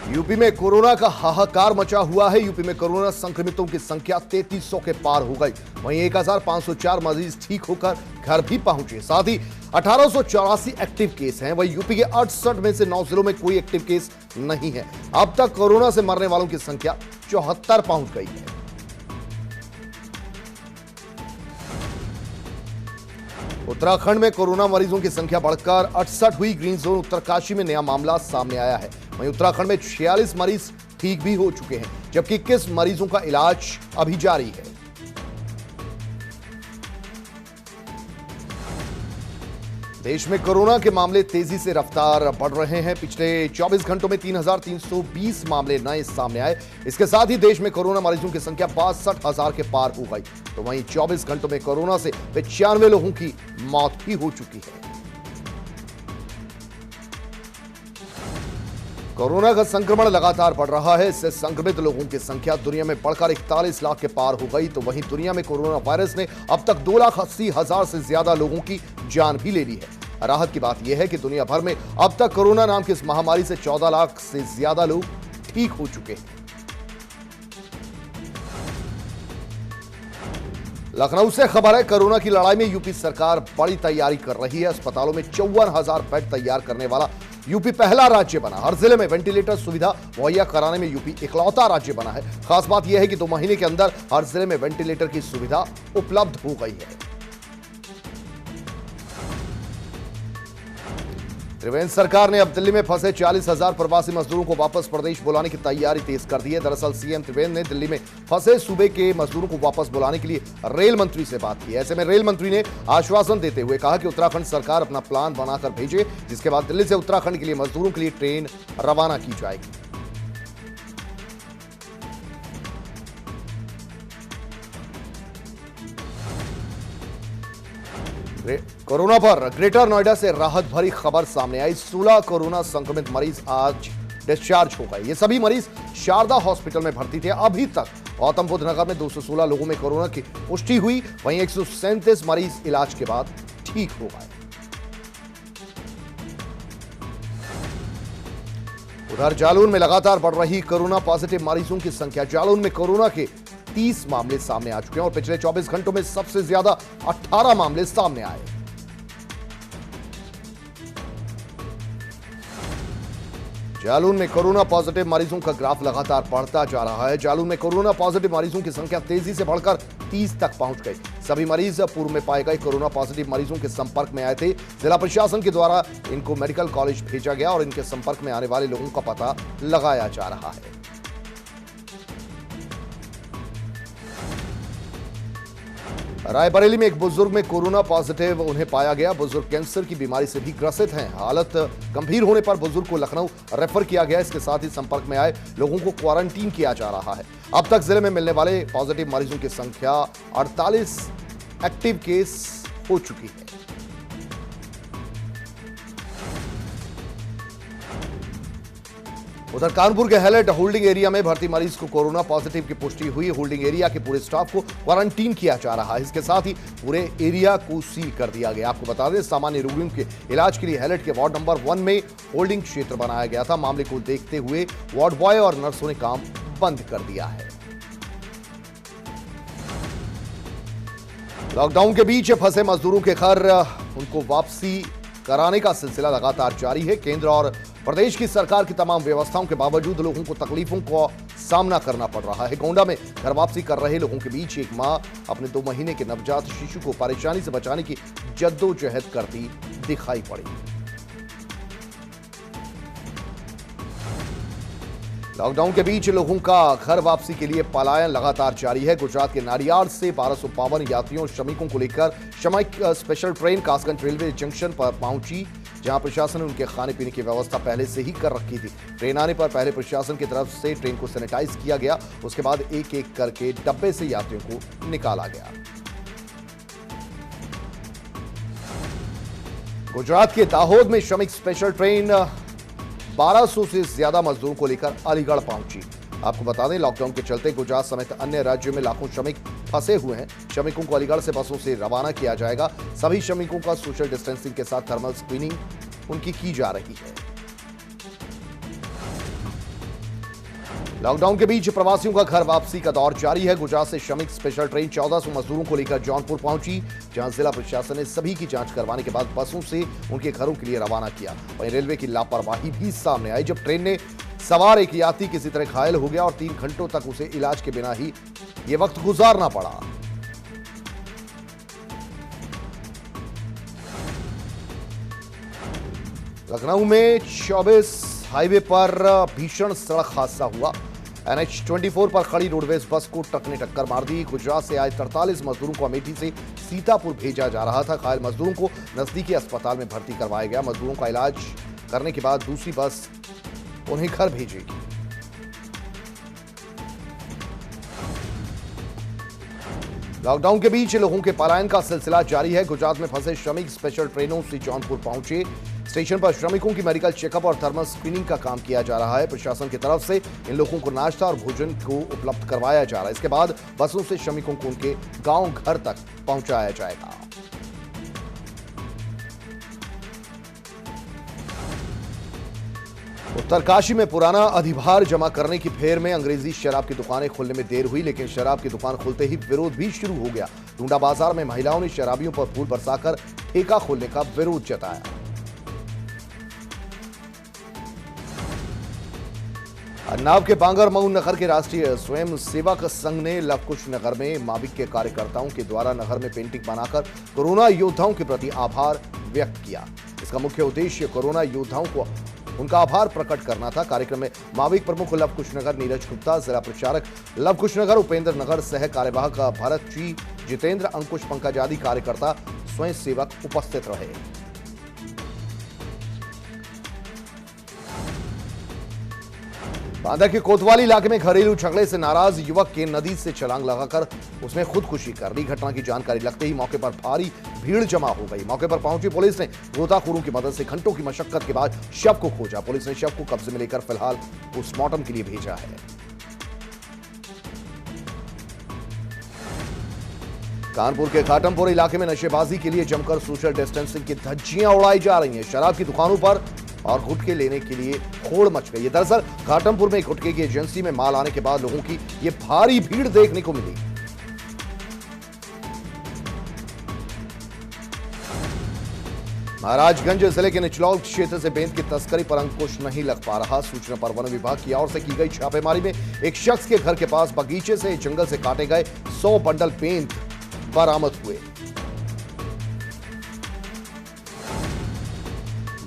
UP में corona का हाहाकार मचा हुआ है। यूपी में कोरोना संक्रमितों की संख्या 3300 के पार हो गई। वहीं 1504 मरीज ठीक होकर घर भी पहुंचे। साथ ही 1884 एक्टिव केस हैं। वहीं यूपी के 68 में से 9 जिलों में कोई एक्टिव केस नहीं है। अब तक कोरोना से मरने वालों की संख्या 74 पहुंच गई है। उत्तराखंड में कोरोना मरीजों की संख्या बढ़कर 68 हुई। ग्रीन जोन उत्तरकाशी में नया मामला सामने आया है। वहीं उत्तराखंड में 46 मरीज ठीक भी हो चुके हैं, जबकि 21 मरीजों का इलाज अभी जारी है। देश में कोरोना के मामले तेजी से रफ्तार बढ़ रहे हैं। पिछले 24 घंटों में 3,320 मामले नए सामने आए। इसके साथ ही देश में कोरोना मरीजों की संख्या 62,000 के पार हो गई। तो वहीं 24 घंटों में कोरोना से 95 लोगों की मौत भी हो चुकी है। कोरोना का संक्रमण लगातार बढ़ रहा है। इससे संक्रमित लोगों की संख्या दुनिया में बढ़कर 41 लाख के पार हो गई। तो वहीं दुनिया में कोरोना वायरस ने अब तक 2,80,000 से ज्यादा लोगों की जान भी ले ली है। राहत की बात यह है कि दुनिया भर में अब तक कोरोना नाम की इस महामारी से 14 लाख से ज्यादा लोग ठीक हो चुके हैं। लखनऊ से खबर है, कोरोना की लड़ाई में यूपी सरकार बड़ी तैयारी कर रही है। अस्पतालों में 54,000 बेड तैयार करने वाला यूपी पहला राज्य बना। हर जिले में वेंटिलेटर सुविधा मुहैया कराने में यूपी इकलौता राज्य बना है। खास बात यह है कि 2 महीने के अंदर हर जिले में वेंटिलेटर की सुविधा उपलब्ध हो गई है। त्रिवेंद्र सरकार ने अब दिल्ली में फंसे 40,000 प्रवासी मजदूरों को वापस प्रदेश बुलाने की तैयारी तेज कर दी है। दरअसल सीएम त्रिवेंद्र ने दिल्ली में फंसे सूबे के मजदूरों को वापस बुलाने के लिए रेल मंत्री से बात की। ऐसे में रेल मंत्री ने आश्वासन देते हुए कहा कि उत्तराखंड सरकार अपना प्लान बनाकर भेजे, जिसके बाद दिल्ली से उत्तराखंड के लिए मजदूरों के लिए ट्रेन रवाना की जाएगी। कोरोना पर ग्रेटर नोएडा से राहत भरी खबर सामने आई। 16 कोरोना संक्रमित मरीज आज डिस्चार्ज हो गए। ये सभी मरीज शारदा हॉस्पिटल में भर्ती थे। अभी तक गौतम बुद्ध नगर में 216 लोगों में कोरोना की पुष्टि हुई। वहीं 137 मरीज इलाज के बाद ठीक हो गए। उधर जालौन में लगातार बढ़ रही कोरोना पॉजिटिव मरीजों की संख्या। जालौन में कोरोना के 30 मामले सामने आ चुके हैं और पिछले 24 घंटों में सबसे ज्यादा 18 मामले सामने आए। जालौन में कोरोना पॉजिटिव मरीजों का ग्राफ लगातार बढ़ता जा रहा है। जालौन में कोरोना पॉजिटिव मरीजों की संख्या तेजी से बढ़कर 30 तक पहुंच गई। सभी मरीज पूर्व में पाए गए कोरोना पॉजिटिव मरीजों के संपर्क में आए थे। जिला प्रशासन के द्वारा इनको मेडिकल कॉलेज भेजा गया और इनके संपर्क में आने वाले लोगों का पता लगाया जा रहा है। रायबरेली में एक बुजुर्ग में कोरोना पॉजिटिव उन्हें पाया गया। बुजुर्ग कैंसर की बीमारी से भी ग्रसित हैं। हालत गंभीर होने पर बुजुर्ग को लखनऊ रेफर किया गया। इसके साथ ही संपर्क में आए लोगों को क्वारंटीन किया जा रहा है। अब तक जिले में मिलने वाले पॉजिटिव मरीजों की संख्या 48 एक्टिव केस हो चुकी है। उधर कानपुर के हैलेट होल्डिंग एरिया में भर्ती मरीज को कोरोना पॉजिटिव की पुष्टि हुई। होल्डिंग एरिया के पूरे स्टाफ को क्वारंटीन किया जा रहा है। इसके साथ ही पूरे एरिया को सील कर दिया गया। आपको बता दें, सामान्य रोगियों के इलाज के लिए हैलेट के वार्ड नंबर 1 में होल्डिंग क्षेत्र बनाया गया था। मामले को देखते हुए वार्ड बॉय और नर्सों ने काम बंद कर दिया है। लॉकडाउन के बीच फंसे मजदूरों के घर उनको वापसी कराने का सिलसिला लगातार जारी है। केंद्र और प्रदेश की सरकार की तमाम व्यवस्थाओं के बावजूद लोगों को तकलीफों का सामना करना पड़ रहा है। गोंडा में घर वापसी कर रहे लोगों के बीच एक मां अपने 2 महीने के नवजात शिशु को परेशानी से बचाने की जद्दोजहद करती दिखाई पड़ी। लॉकडाउन के बीच लोगों का घर वापसी के लिए पलायन लगातार जारी है। गुजरात के नाडियाड से 1252 यात्रियों और श्रमिकों को लेकर श्रमिक special train Kasganj railway junction पर पहुंची, जहां प्रशासन ने उनके खाने पीने की व्यवस्था पहले से ही कर रखी थी। ट्रेन आने पर पहले प्रशासन की तरफ से ट्रेन को सैनिटाइज किया गया। उसके बाद एक एक करके डब्बे से यात्रियों को निकाला गया। गुजरात के दाहोद में श्रमिक स्पेशल ट्रेन 1200 से ज्यादा मजदूरों को लेकर अलीगढ़ पहुंची। आपको बता दें, लॉकडाउन के चलते गुजरात समेत अन्य राज्यों में लाखों श्रमिक फंसे हुए हैं। श्रमिकों को अलीगढ़ से बसों से रवाना किया जाएगा। सभी श्रमिकों का सोशल डिस्टेंसिंग के साथ थर्मल स्क्रीनिंग उनकी की जा रही है। लॉकडाउन के बीच प्रवासियों का घर वापसी का दौर जारी है। गुजरात से श्रमिक स्पेशल ट्रेन 1400 मजदूरों को लेकर जौनपुर पहुंची, जहां जिला प्रशासन ने सभी की जांच करवाने के बाद बसों से उनके घरों के लिए रवाना किया। वहीं रेलवे की लापरवाही भी सामने आई, जब ट्रेन ने सवार एक यात्री किसी तरह घायल हो गया और 3 घंटों तक उसे इलाज के बिना ही ये वक्त गुजारना पड़ा। लखनऊ में 24 हाईवे पर भीषण सड़क हादसा हुआ। NH-24 पर खड़ी रोडवेज बस को ट्रक ने टक्कर मार दी। गुजरात से आए 43 मजदूरों को अमेठी से सीतापुर भेजा जा रहा था। घायल मजदूरों को नजदीकी अस्पताल में भर्ती करवाया गया। मजदूरों का इलाज करने के बाद दूसरी बस उन्हें घर भेजेगी। लॉकडाउन के बीच लोगों के पलायन का सिलसिला जारी है। गुजरात में फंसे श्रमिक स्पेशल ट्रेनों से जौनपुर पहुंचे। स्टेशन पर श्रमिकों की मेडिकल चेकअप और थर्मल स्क्रीनिंग का काम किया जा रहा है। प्रशासन की तरफ से इन लोगों को नाश्ता और भोजन को उपलब्ध करवाया जा रहा है। इसके बाद बसों से श्रमिकों को उनके गांव घर तक पहुंचाया जाएगा। उत्तरकाशी में पुराना अधिभार जमा करने की फेर में अंग्रेजी शराब की दुकानें खुलने में देर हुई, लेकिन शराब की दुकान खुलते ही विरोध भी शुरू हो गया। डूंडा बाजार में महिलाओं ने शराबियों पर फूल बरसाकर ठेका खोलने का विरोध जताया। अन्नाव के बांगरमऊ नगर के राष्ट्रीय स्वयं सेवक संघ ने लवकुश नगर में माविक के कार्यकर्ताओं के द्वारा नगर में पेंटिंग बनाकर कोरोना योद्धाओं के प्रति आभार व्यक्त किया। इसका मुख्य उद्देश्य कोरोना योद्धाओं को उनका आभार प्रकट करना था। कार्यक्रम में माविक प्रमुख लवकुश नगर नीरज गुप्ता, जिला प्रचारक लवकुश नगर उपेंद्र नगर, सह कार्यवाहक भरत जी, जितेंद्र, अंकुश, पंकज आदि कार्यकर्ता स्वयं सेवक उपस्थित रहे। बांदा के कोतवाली इलाके में घरेलू झगड़े से नाराज युवक के नदी से छलांग लगाकर उसमें खुदकुशी कर ली। घटना की जानकारी लगते ही मौके पर भारी भीड़ जमा हो गई। मौके पर पहुंची पुलिस ने गोताखोरों की मदद से घंटों की मशक्कत के बाद शव को खोजा। पुलिस ने शव को कब्जे में लेकर फिलहाल पोस्टमार्टम के लिए भेजा है। कानपुर के घाटमपुर इलाके में नशेबाजी के लिए जमकर सोशल डिस्टेंसिंग की धज्जियां उड़ाई जा रही हैं। शराब की दुकानों पर और गुटखे लेने के लिए होड़ मच गई है। दरअसल घाटमपुर में गुटखे की एजेंसी में माल आने के बाद लोगों की ये भारी भीड़ देखने को मिली। महाराजगंज जिले के निचलौल क्षेत्र से बेंत की तस्करी पर अंकुश नहीं लग पा रहा। सूचना पर वन विभाग की ओर से की गई छापेमारी में एक शख्स के घर के पास बगीचे से जंगल से काटे गए 100 बंडल बेंत बरामद हुए।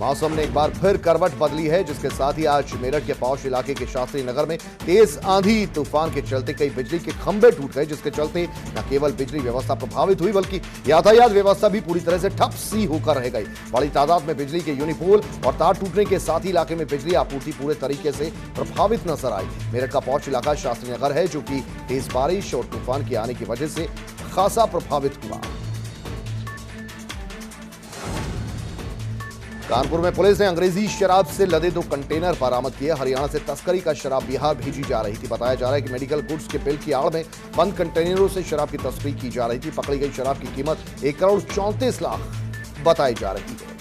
मौसम ने एक बार फिर करवट बदली है, जिसके साथ ही आज मेरठ के पौष इलाके के शास्त्री नगर में तेज आंधी तूफान के चलते कई बिजली के खंभे टूट गए, जिसके चलते न केवल बिजली व्यवस्था प्रभावित हुई बल्कि यातायात व्यवस्था भी पूरी तरह से ठप सी होकर रह गई। बड़ी तादाद में बिजली के यूनिपोल और तार टूटने के साथ ही इलाके में बिजली आपूर्ति पूरे तरीके से प्रभावित नजर आई। मेरठ का पौष इलाका शास्त्री नगर है, जो कि तेज बारिश और तूफान के आने की वजह से खासा प्रभावित हुआ। कानपुर में पुलिस ने अंग्रेजी शराब से लदे 2 कंटेनर बरामद किए। हरियाणा से तस्करी का शराब बिहार भेजी जा रही थी। बताया जा रहा है कि मेडिकल गुड्स के बिल की आड़ में बंद कंटेनरों से शराब की तस्करी की जा रही थी। पकड़ी गई शराब की कीमत 1 करोड़ 34 लाख बताई जा रही है।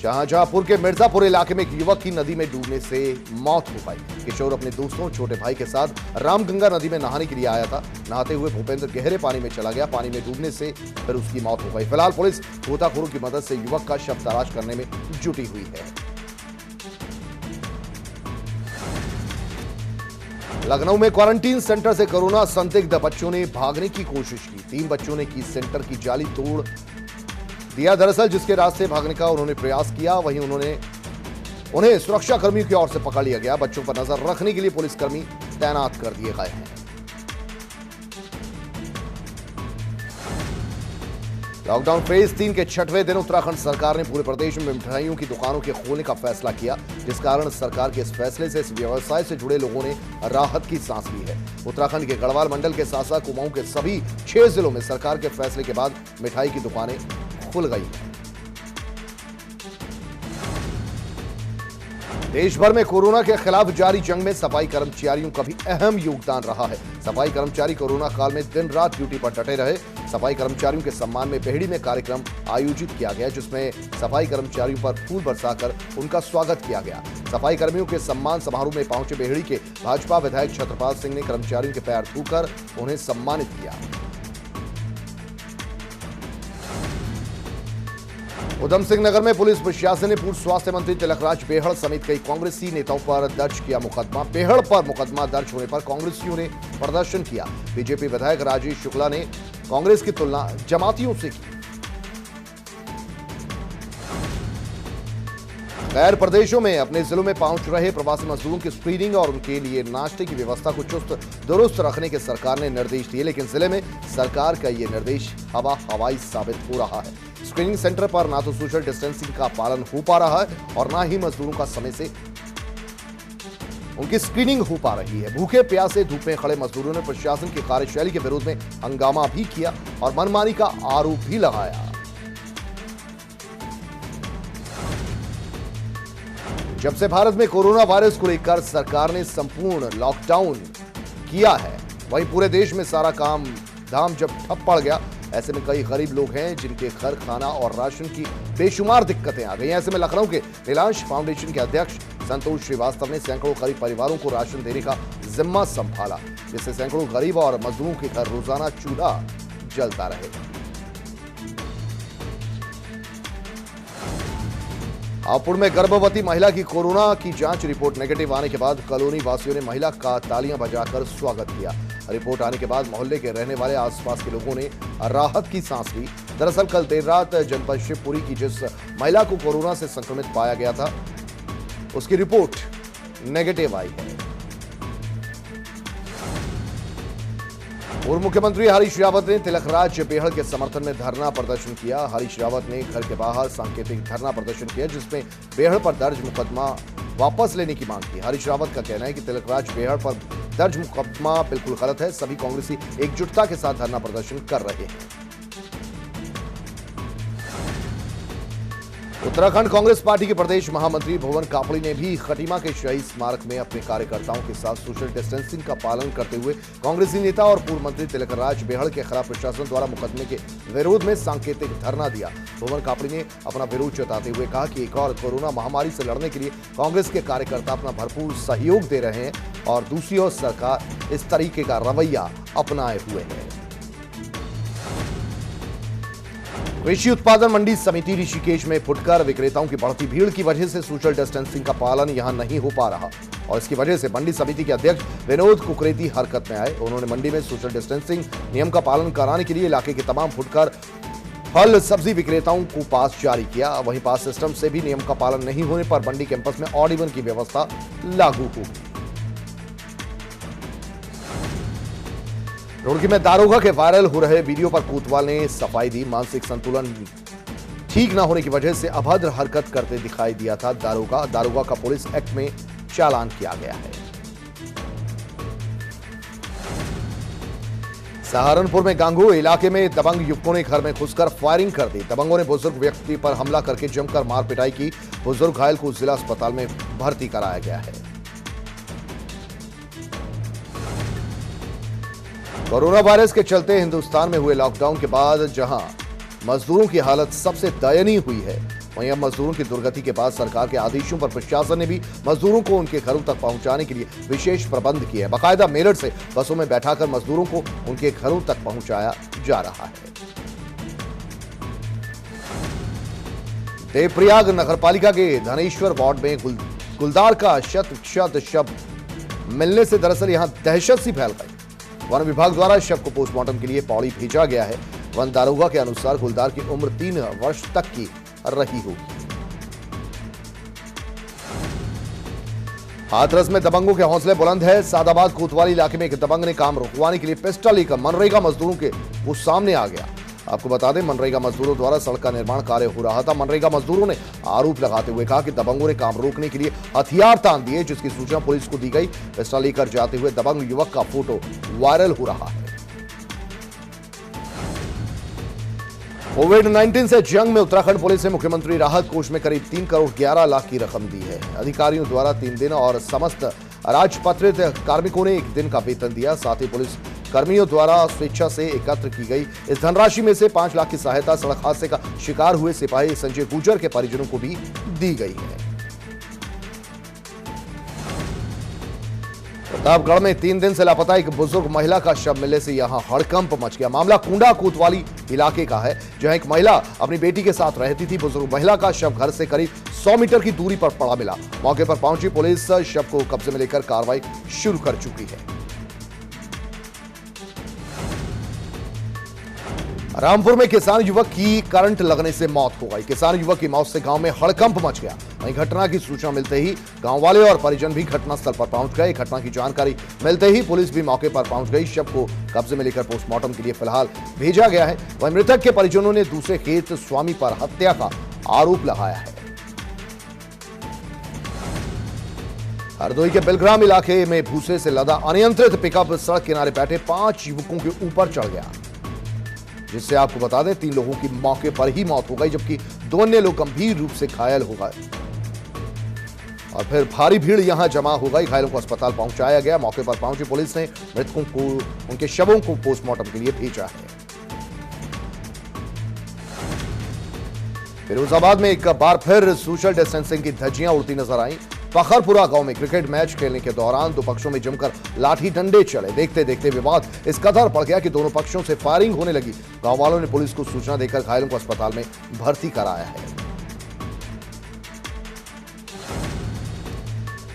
शाहजहांपुर के मिर्जापुर इलाके में एक युवक की नदी में डूबने से मौत हो गई। किशोर अपने दोस्तों छोटे भाई के साथ रामगंगा नदी में नहाने के लिए आया था। नहाते हुए भूपेंद्र गहरे पानी में चला गया। पानी में डूबने से फिर उसकी मौत हो गई। फिलहाल पुलिस गोताखोरों की मदद से युवक का शव तलाश करने में जुटी हुई है। लखनऊ में क्वारंटीन सेंटर से कोरोना संदिग्ध बच्चों ने भागने की कोशिश की। 3 बच्चों ने की सेंटर की जाली तोड़ दिया। दरअसल जिसके रास्ते भागने का उन्होंने प्रयास किया, वहीं उन्हें सुरक्षा कर्मियों की ओर से पकड़ लिया गया। बच्चों पर नजर रखने के लिए पुलिसकर्मी तैनात कर दिए गए हैं। लॉकडाउन फेज 3 के 6वें दिन उत्तराखंड सरकार ने पूरे प्रदेश में मिठाइयों की दुकानों के खोलने का फैसला किया, जिस कारण सरकार के इस फैसले से इस व्यवसाय से जुड़े लोगों ने राहत की सांस ली है। उत्तराखंड के गढ़वाल मंडल के साथ साथ कुमाऊं के सभी 6 जिलों में सरकार के फैसले के बाद मिठाई की दुकानें खुल गई। देश भर में कोरोना के खिलाफ जारी जंग में सफाई कर्मचारियों का भी अहम योगदान रहा है। सफाई कर्मचारी कोरोना काल में दिन रात ड्यूटी पर डटे रहे। सफाई कर्मचारियों के सम्मान में बेहड़ी में कार्यक्रम आयोजित किया गया, जिसमें सफाई कर्मचारियों पर फूल बरसाकर उनका स्वागत किया गया। सफाई कर्मियों के सम्मान समारोह में पहुंचे बेहड़ी के भाजपा विधायक छत्रपाल सिंह ने कर्मचारियों के पैर छूकर उन्हें सम्मानित किया। उधम सिंह नगर में पुलिस प्रशासन ने पूर्व स्वास्थ्य मंत्री तिलकराज बेहड़ समेत कई कांग्रेसी नेताओं पर दर्ज किया मुकदमा। बेहड़ पर मुकदमा दर्ज होने पर कांग्रेसियों ने प्रदर्शन किया। बीजेपी विधायक राजेश शुक्ला ने कांग्रेस की तुलना जमातियों से की। गैर प्रदेशों में अपने जिलों में पहुंच रहे प्रवासी मजदूरों की स्क्रीनिंग और उनके लिए नाश्ते की व्यवस्था को चुस्त दुरुस्त रखने के सरकार ने निर्देश दिए, लेकिन जिले में सरकार का ये निर्देश हवाई साबित हो रहा है। स्क्रीनिंग सेंटर पर ना तो सोशल डिस्टेंसिंग का पालन हो पा रहा है और ना ही मजदूरों का समय से उनकी स्क्रीनिंग हो पा रही है। भूखे प्यासे धूप में खड़े मजदूरों ने प्रशासन की कार्यशैली के विरोध में हंगामा भी किया और मनमानी का आरोप भी लगाया। जब से भारत में कोरोना वायरस को लेकर सरकार ने संपूर्ण लॉकडाउन किया है, वहीं पूरे देश में सारा काम धाम जब ठप पड़ गया, ऐसे में कई गरीब लोग हैं जिनके घर खाना और राशन की बेशुमार दिक्कतें आ गई। ऐसे में लखनऊ के नीलांश फाउंडेशन के अध्यक्ष संतोष श्रीवास्तव ने सैकड़ों गरीब परिवारों को राशन देने का जिम्मा संभाला, जिससे सैकड़ों गरीब और मजदूरों के घर रोजाना चूल्हा जलता रहे। हापुड़ में गर्भवती महिला की कोरोना की जांच रिपोर्ट नेगेटिव आने के बाद कॉलोनी वासियों ने महिला का तालियां बजाकर स्वागत किया। रिपोर्ट आने के बाद मोहल्ले के रहने वाले आसपास के लोगों ने राहत की सांस ली। दरअसल कल देर रात जनपद शिवपुरी की जिस महिला को कोरोना से संक्रमित पाया गया था, उसकी रिपोर्ट नेगेटिव आई है। पूर्व मुख्यमंत्री हरीश रावत ने तिलकराज बेहड़ के समर्थन में धरना प्रदर्शन किया। हरीश रावत ने घर के बाहर सांकेतिक धरना प्रदर्शन किया, जिसमें बेहड़ पर दर्ज मुकदमा वापस लेने की मांग की। हरीश रावत का कहना है कि तिलकराज बेहड़ पर दर्ज मुकदमा बिल्कुल गलत है। सभी कांग्रेसी एकजुटता के साथ धरना प्रदर्शन कर रहे हैं। उत्तराखंड कांग्रेस पार्टी के प्रदेश महामंत्री भुवन कापड़ी ने भी खटीमा के शहीद स्मारक में अपने कार्यकर्ताओं के साथ सोशल डिस्टेंसिंग का पालन करते हुए कांग्रेसी नेता और पूर्व मंत्री तिलकराज बेहड़ के खिलाफ प्रशासन द्वारा मुकदमे के विरोध में सांकेतिक धरना दिया। भुवन कापड़ी ने अपना विरोध जताते हुए कहा कि एक और कोरोना महामारी से लड़ने के लिए कांग्रेस के कार्यकर्ता अपना भरपूर सहयोग दे रहे हैं और दूसरी ओर सरकार इस तरीके का रवैया अपनाए हुए है। कृषि उत्पादन मंडी समिति ऋषिकेश में फुटकर विक्रेताओं की बढ़ती भीड़ की वजह से सोशल डिस्टेंसिंग का पालन यहां नहीं हो पा रहा और इसकी वजह से मंडी समिति के अध्यक्ष विनोद कुकरेती हरकत में आए। उन्होंने मंडी में सोशल डिस्टेंसिंग नियम का पालन कराने के लिए इलाके के तमाम फुटकर फल सब्जी विक्रेताओं को पास जारी किया। वहीं पास सिस्टम से भी नियम का पालन नहीं होने पर मंडी कैंपस में ऑड इवन की व्यवस्था लागू होगी। रुड़की में दारोगा के वायरल हो रहे वीडियो पर कोतवाल ने सफाई दी। मानसिक संतुलन ठीक न होने की वजह से अभद्र हरकत करते दिखाई दिया था दारोगा का पुलिस एक्ट में चालान किया गया है। सहारनपुर में गांगू इलाके में दबंग युवकों ने घर में घुसकर फायरिंग कर दी। दबंगों ने बुजुर्ग व्यक्ति पर हमला करके जमकर मार पिटाई की। बुजुर्ग घायल को जिला अस्पताल में भर्ती कराया गया है। कोरोना वायरस के चलते हिंदुस्तान में हुए लॉकडाउन के बाद जहां मजदूरों की हालत सबसे दयनीय हुई है, वहीं अब मजदूरों की दुर्गति के बाद सरकार के आदेशों पर प्रशासन ने भी मजदूरों को उनके घरों तक पहुंचाने के लिए विशेष प्रबंध किए हैं। बाकायदा मेरठ से बसों में बैठाकर मजदूरों को उनके घरों तक पहुंचाया जा रहा है। देवप्रयाग नगरपालिका के धनेश्वर वार्ड में गुलदार का शत शव मिलने से दरअसल यहां दहशत सी फैल गई। वन विभाग द्वारा शव को पोस्टमार्टम के लिए पौड़ी भेजा गया है। वन दारोगा के अनुसार गुलदार की उम्र 3 वर्ष तक की रही होगी। हाथरस में दबंगों के हौसले बुलंद है। सादाबाद कोतवाली इलाके में एक दबंग ने काम रुकवाने के लिए पिस्टल लेकर मनरेगा मजदूरों के वो सामने आ गया। आपको बता दें, मनरेगा मजदूरों द्वारा सड़क का निर्माण कार्य हो रहा था। मनरेगा मजदूरों ने आरोप लगाते हुए कहा कि दबंगों ने काम रोकने के लिए हथियार तान दिए, जिसकी सूचना पुलिस को दी गई। पिस्टल लेकर जाते हुए दबंग युवक का फोटो वायरल हो रहा है। कोविड-19 से जंग में उत्तराखंड पुलिस ने मुख्यमंत्री राहत कोष में करीब 3 करोड़ 11 लाख की रकम दी है। अधिकारियों द्वारा 3 दिन और समस्त राजपत्रित कार्मिकों ने 1 दिन का वेतन दिया। साथ ही पुलिस कर्मियों द्वारा स्वेच्छा से एकत्र की गई इस धनराशि में से 5 लाख की सहायता सड़क हादसे का शिकार हुए सिपाही संजय गुर्जर के परिजनों को भी दी गई है। प्रतापगढ़ में 3 दिन से लापता एक बुजुर्ग महिला का शव मिलने से यहां हड़कंप मच गया। मामला कुंडा कोतवाली इलाके का है, जहां एक महिला अपनी बेटी के साथ रहती थी। बुजुर्ग महिला का शव घर से करीब 100 मीटर की दूरी पर पड़ा मिला। मौके पर पहुंची पुलिस शव को कब्जे में लेकर कार्रवाई शुरू कर चुकी है। रामपुर में किसान युवक की करंट लगने से मौत हो गई। किसान युवक की मौत से गांव में हड़कंप मच गया। वहीं घटना की सूचना मिलते ही गांव वाले और परिजन भी घटनास्थल पर पहुंच गए। घटना की जानकारी मिलते ही पुलिस भी मौके पर पहुंच गई। शव को कब्जे में लेकर पोस्टमार्टम के लिए फिलहाल भेजा गया है। वहीं मृतक के परिजनों ने दूसरे खेत स्वामी पर हत्या का आरोप लगाया है। हरदोई के बिलग्राम इलाके में भूसे से लदा अनियंत्रित पिकअप सड़क किनारे बैठे 5 युवकों के ऊपर चढ़ गया, जिससे आपको बता दें 3 लोगों की मौके पर ही मौत हो गई, जबकि 2 अन्य लोग गंभीर रूप से घायल हो गए और फिर भारी भीड़ यहां जमा हो गई। घायलों को अस्पताल पहुंचाया गया। मौके पर पहुंची पुलिस ने मृतकों को उनके शवों को पोस्टमार्टम के लिए भेजा है। फिरोजाबाद में एक बार फिर सोशल डिस्टेंसिंग की धज्जियां उड़ती नजर आईं। पखरपुरा गांव में क्रिकेट मैच खेलने के दौरान 2 पक्षों में जमकर लाठी डंडे चले। देखते देखते विवाद इस कदर बढ़ गया कि दोनों पक्षों से फायरिंग होने लगी। गांव वालों ने पुलिस को सूचना देकर घायलों को अस्पताल में भर्ती कराया है।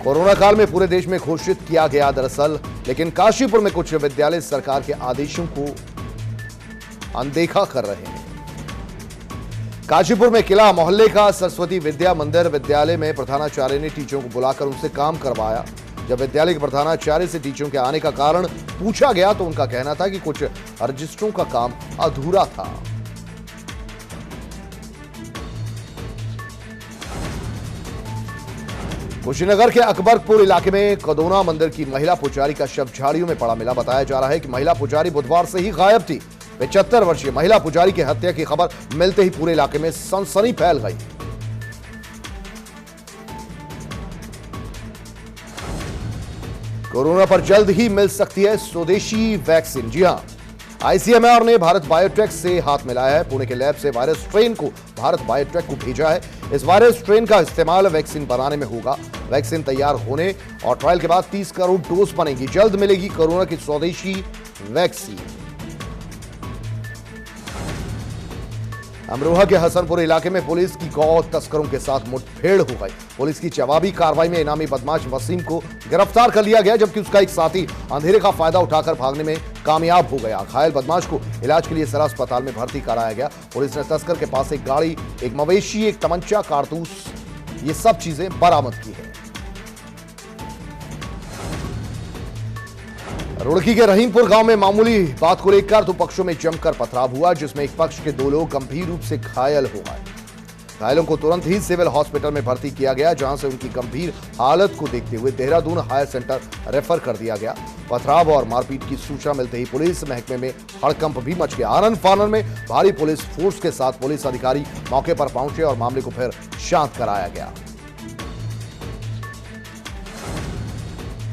कोरोना काल में पूरे देश में घोषित किया गया दरअसल, लेकिन काशीपुर में कुछ विद्यालय सरकार के आदेशों को अनदेखा कर रहे हैं। काशीपुर में किला मोहल्ले का सरस्वती विद्या मंदिर विद्यालय में प्रधानाचार्य ने टीचरों को बुलाकर उनसे काम करवाया। जब विद्यालय के प्रधानाचार्य से टीचरों के आने का कारण पूछा गया तो उनका कहना था कि कुछ रजिस्टरों का काम अधूरा था। कुशीनगर के अकबरपुर इलाके में कदोना मंदिर की महिला पुजारी का शव झाड़ियों में पड़ा मिला। बताया जा रहा है कि महिला पुजारी बुधवार से ही गायब थी। 75 वर्षीय महिला पुजारी की हत्या की खबर मिलते ही पूरे इलाके में सनसनी फैल गई। कोरोना पर जल्द ही मिल सकती है स्वदेशी वैक्सीन। जी हां, आईसीएमआर ने भारत बायोटेक से हाथ मिलाया है। पुणे के लैब से वायरस स्ट्रेन को भारत बायोटेक को भेजा है। इस वायरस स्ट्रेन का इस्तेमाल वैक्सीन बनाने में होगा। वैक्सीन तैयार होने और ट्रायल के बाद 30 करोड़ डोज बनेगी। जल्द मिलेगी कोरोना की स्वदेशी वैक्सीन। अमरोहा के हसनपुर इलाके में पुलिस की गौ तस्करों के साथ मुठभेड़ हो गई। पुलिस की जवाबी कार्रवाई में इनामी बदमाश वसीम को गिरफ्तार कर लिया गया, जबकि उसका एक साथी अंधेरे का फायदा उठाकर भागने में कामयाब हो गया। घायल बदमाश को इलाज के लिए सरा अस्पताल में भर्ती कराया गया। पुलिस ने तस्कर के पास एक गाड़ी, एक मवेशी, एक तमंचा, कारतूस, ये सब चीजें बरामद की है। रुड़की के रहीमपुर गांव में मामूली बात को लेकर 2 पक्षों में जमकर पथराव हुआ, जिसमें एक पक्ष के 2 लोग गंभीर रूप से घायल हो गए। घायलों को तुरंत ही सिविल हॉस्पिटल में भर्ती किया गया, जहां से उनकी गंभीर हालत को देखते हुए देहरादून हायर सेंटर रेफर कर दिया गया। पथराव और मारपीट की सूचना मिलते ही पुलिस महकमे में हड़कंप भी मच गया। आनन फानन में भारी पुलिस फोर्स के साथ पुलिस अधिकारी मौके पर पहुंचे और मामले को फिर शांत कराया गया।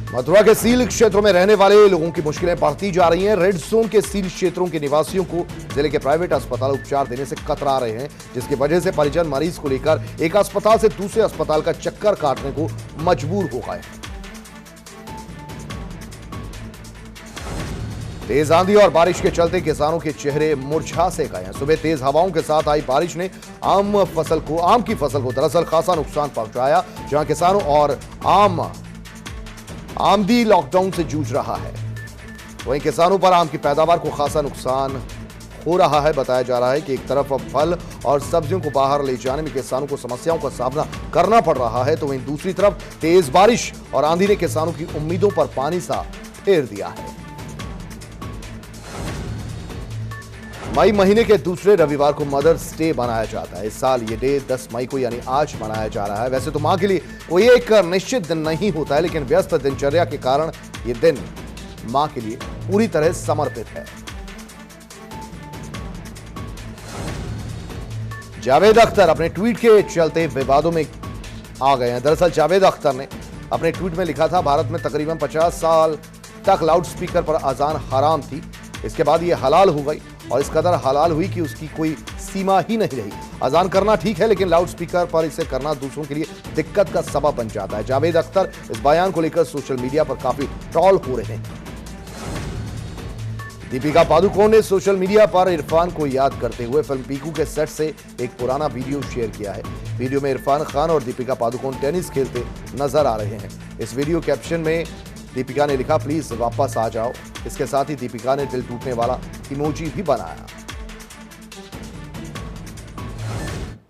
मथुरा के सील क्षेत्रों में रहने वाले लोगों की मुश्किलें बढ़ती जा रही हैं। रेड जोन के सील क्षेत्रों के निवासियों को जिले के प्राइवेट अस्पताल उपचार देने से कतरा रहे हैं, जिसकी वजह से परिजन मरीज को लेकर एक अस्पताल से दूसरे अस्पताल का चक्कर काटने को मजबूर हो गए। तेज आंधी और बारिश के चलते किसानों के चेहरे मुरझा से गए हैं। सुबह तेज हवाओं के साथ आई बारिश ने आम की फसल को दरअसल खासा नुकसान पहुंचाया, जहां किसानों और आमदी लॉकडाउन से जूझ रहा है। वहीं किसानों पर आम की पैदावार को खासा नुकसान हो रहा है। बताया जा रहा है कि एक तरफ फल और सब्जियों को बाहर ले जाने में किसानों को समस्याओं का सामना करना पड़ रहा है, तो वहीं दूसरी तरफ तेज बारिश और आंधी ने किसानों की उम्मीदों पर पानी सा फेर दिया है। मई महीने के दूसरे रविवार को मदर्स डे मनाया जाता है। इस साल ये डे 10 मई को यानी आज मनाया जा रहा है। वैसे तो मां के लिए कोई एक निश्चित दिन नहीं होता है, लेकिन व्यस्त दिनचर्या के कारण ये दिन मां के लिए पूरी तरह समर्पित है। जावेद अख्तर अपने ट्वीट के चलते विवादों में आ गए हैं। दरअसल जावेद अख्तर ने अपने ट्वीट में लिखा था, भारत में तकरीबन 50 साल तक लाउड स्पीकर पर अजान हराम थी। इसके बाद ये हलाल हो गई और इस कदर हलाल हुई कि उसकी कोई सीमा ही नहीं रही। अजान करना ठीक है, लेकिन लाउड स्पीकर पर इसे करना दूसरों के लिए दिक्कत का सबब बन जाता है। जावेद अख्तर इस बयान को लेकर सोशल मीडिया पर काफी ट्रोल हो रहे हैं। दीपिका पादुकोण ने सोशल मीडिया पर इरफान को याद करते हुए फिल्म पीकू के सेट से एक पुराना वीडियो शेयर किया है। वीडियो में इरफान खान और दीपिका पादुकोण टेनिस खेलते नजर आ रहे हैं। इस वीडियो कैप्शन में दीपिका ने लिखा, प्लीज वापस आ जाओ। इसके साथ ही दीपिका ने दिल टूटने वाला इमोजी भी बनाया।